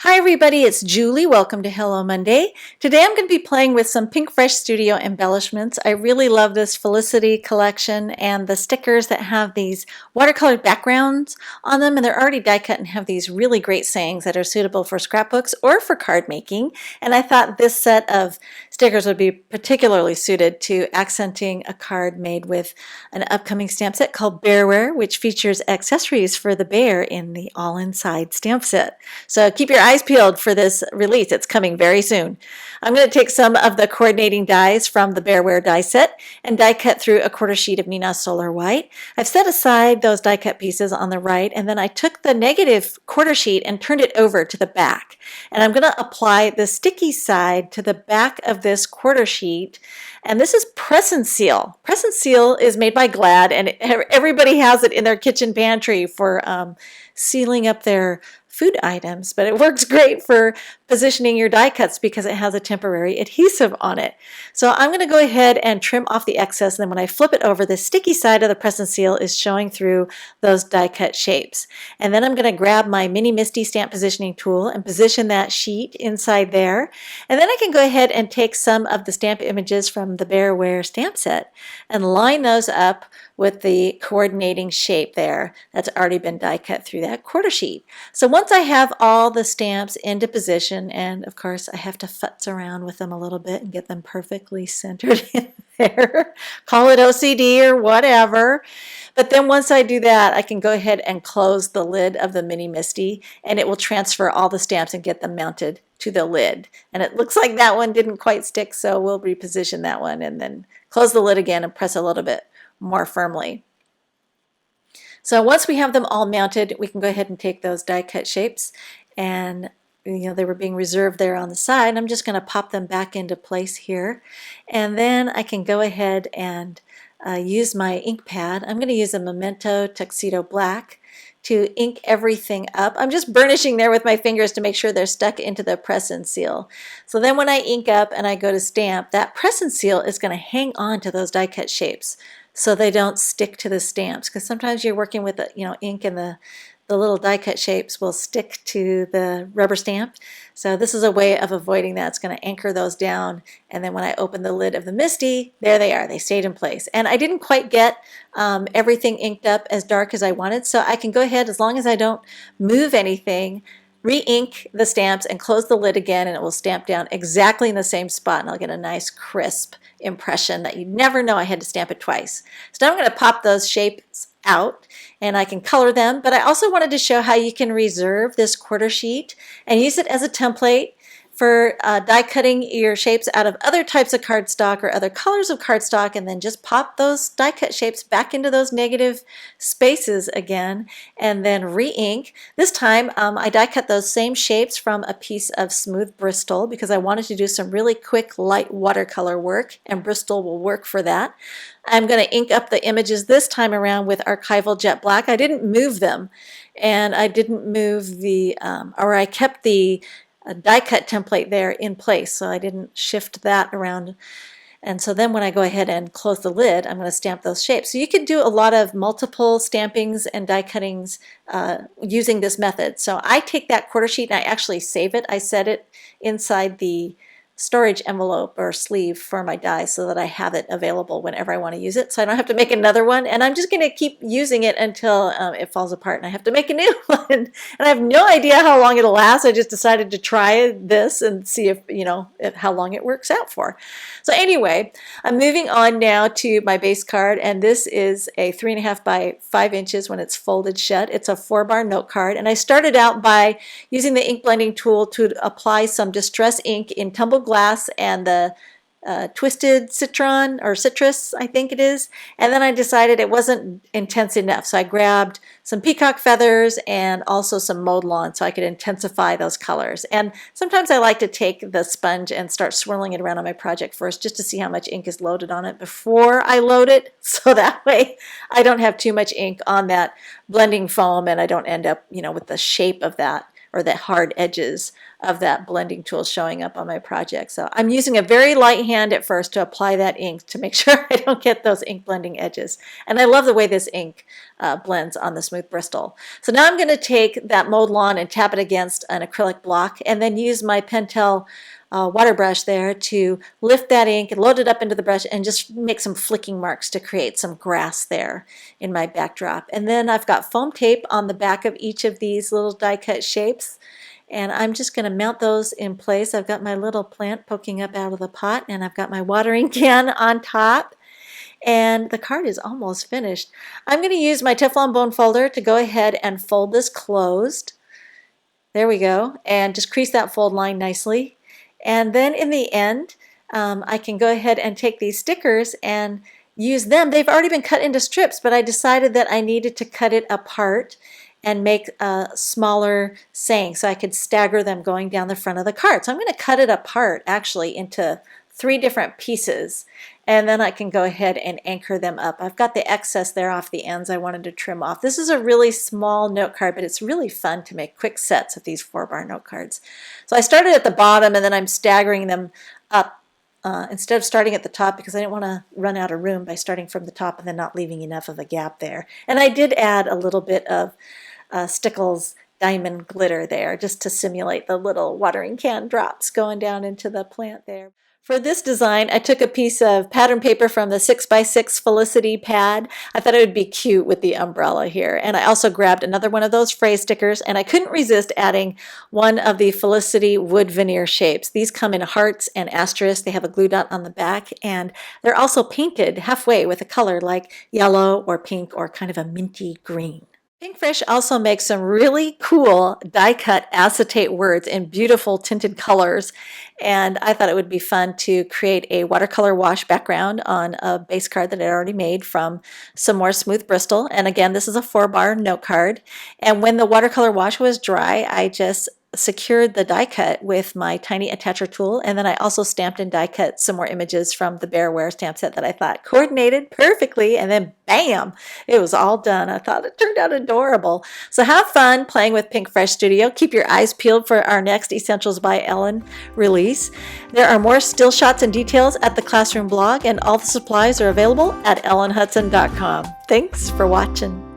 Hi everybody, it's Julie. Welcome to Hello Monday. Today I'm going to be playing with some Pink Fresh Studio embellishments. I really love this Felicity collection and the stickers that have these watercolor backgrounds on them, and they're already die cut and have these really great sayings that are suitable for scrapbooks or for card making. And I thought this set of stickers would be particularly suited to accenting a card made with an upcoming stamp set called Bearware, which features accessories for the bear in the all inside stamp set. So keep your eyes peeled for this release. It's coming very soon. I'm going to take some of the coordinating dies from the Bearware die set and die cut through a quarter sheet of Neenah Solar White. I've set aside those die cut pieces on the right, and then I took the negative quarter sheet and turned it over to the back. And I'm going to apply the sticky side to the back of this quarter sheet. And this is Press and Seal. Press and Seal is made by Glad, and everybody has it in their kitchen pantry for sealing up their food items, but it works great for positioning your die cuts because it has a temporary adhesive on it. So I'm going to go ahead and trim off the excess, and then when I flip it over, the sticky side of the Press and Seal is showing through those die cut shapes. And then I'm going to grab my Mini Misty stamp positioning tool and position that sheet inside there. And then I can go ahead and take some of the stamp images from the Bearware stamp set and line those up with the coordinating shape there that's already been die cut through that quarter sheet. So once I have all the stamps into position, and of course I have to futz around with them a little bit and get them perfectly centered in there, call it OCD or whatever. But then once I do that, I can go ahead and close the lid of the Mini Misty, and it will transfer all the stamps and get them mounted to the lid. And it looks like that one didn't quite stick, so we'll reposition that one and then close the lid again and press a little bit more firmly. So once we have them all mounted, we can go ahead and take those die cut shapes, and they were being reserved there on the side. I'm just going to pop them back into place here, and then I can go ahead and use my ink pad. I'm going to use a Memento Tuxedo Black to ink everything up. I'm just burnishing there with my fingers to make sure they're stuck into the Press and Seal. So then when I ink up and I go to stamp, that Press and Seal is going to hang on to those die cut shapes so they don't stick to the stamps, because sometimes you're working with ink and the little die cut shapes will stick to the rubber stamp. So this is a way of avoiding that. It's going to anchor those down, and then when I open the lid of the Misty, there they are. They stayed in place. And I didn't quite get everything inked up as dark as I wanted, so I can go ahead, as long as I don't move anything, re-ink the stamps and close the lid again, and it will stamp down exactly in the same spot, and I'll get a nice crisp impression that you never know I had to stamp it twice. So now I'm going to pop those shapes out and I can color them, but I also wanted to show how you can reserve this quarter sheet and use it as a template for die cutting your shapes out of other types of cardstock or other colors of cardstock, and then just pop those die cut shapes back into those negative spaces again and then re-ink. This time I die cut those same shapes from a piece of smooth Bristol because I wanted to do some really quick light watercolor work, and Bristol will work for that. I'm going to ink up the images this time around with Archival Jet Black. I didn't move them, and I didn't move the, I kept the die cut template there in place, so I didn't shift that around. And so then when I go ahead and close the lid, I'm going to stamp those shapes. So you can do a lot of multiple stampings and die cuttings using this method. So I take that quarter sheet and I actually save it. I set it inside the storage envelope or sleeve for my die so that I have it available whenever I want to use it, so I don't have to make another one, and I'm just going to keep using it until it falls apart and I have to make a new one. And I have no idea how long it'll last. I just decided to try this and see if how long it works out for. So anyway, I'm moving on now to my base card, and this is a 3.5 by 5 inches when it's folded shut. It's a 4-bar note card, and I started out by using the ink blending tool to apply some distress ink in tumbled glass and the twisted citron or citrus, I think it is, and then I decided it wasn't intense enough, so I grabbed some peacock feathers and also some mowed lawn so I could intensify those colors. And sometimes I like to take the sponge and start swirling it around on my project first just to see how much ink is loaded on it before I load it, so that way I don't have too much ink on that blending foam and I don't end up with the shape of that or the hard edges of that blending tool showing up on my project. So I'm using a very light hand at first to apply that ink to make sure I don't get those ink blending edges. And I love the way this ink blends on the smooth Bristol. So now I'm going to take that mowed lawn and tap it against an acrylic block and then use my Pentel water brush there to lift that ink and load it up into the brush and just make some flicking marks to create some grass there in my backdrop. And then I've got foam tape on the back of each of these little die cut shapes, and I'm just going to mount those in place. I've got my little plant poking up out of the pot, and I've got my watering can on top, and the card is almost finished. I'm going to use my Teflon bone folder to go ahead and fold this closed. There we go, and just crease that fold line nicely. And then in the end, I can go ahead and take these stickers and use them. They've already been cut into strips, but I decided that I needed to cut it apart and make a smaller saying so I could stagger them going down the front of the card. So I'm going to cut it apart actually into 3 different pieces, and then I can go ahead and anchor them up. I've got the excess there off the ends I wanted to trim off. This is a really small note card, but it's really fun to make quick sets of these 4-bar note cards. So I started at the bottom and then I'm staggering them up instead of starting at the top because I didn't want to run out of room by starting from the top and then not leaving enough of a gap there. And I did add a little bit of Stickles diamond glitter there just to simulate the little watering can drops going down into the plant there. For this design, I took a piece of pattern paper from the 6x6 Felicity pad. I thought it would be cute with the umbrella here. And I also grabbed another one of those phrase stickers, and I couldn't resist adding one of the Felicity wood veneer shapes. These come in hearts and asterisks. They have a glue dot on the back, and they're also painted halfway with a color like yellow or pink or kind of a minty green. Pinkfresh also makes some really cool die-cut acetate words in beautiful tinted colors, and I thought it would be fun to create a watercolor wash background on a base card that I already made from some more smooth Bristol. And again, this is a 4-bar note card, and when the watercolor wash was dry, I just secured the die cut with my tiny attacher tool, and then I also stamped and die cut some more images from the Bearware stamp set that I thought coordinated perfectly, and then bam, it was all done. I thought it turned out adorable. So have fun playing with Pinkfresh Studio. Keep your eyes peeled for our next Essentials by Ellen release. There are more still shots and details at the Classroom blog, and all the supplies are available at ellenhutson.com. Thanks for watching.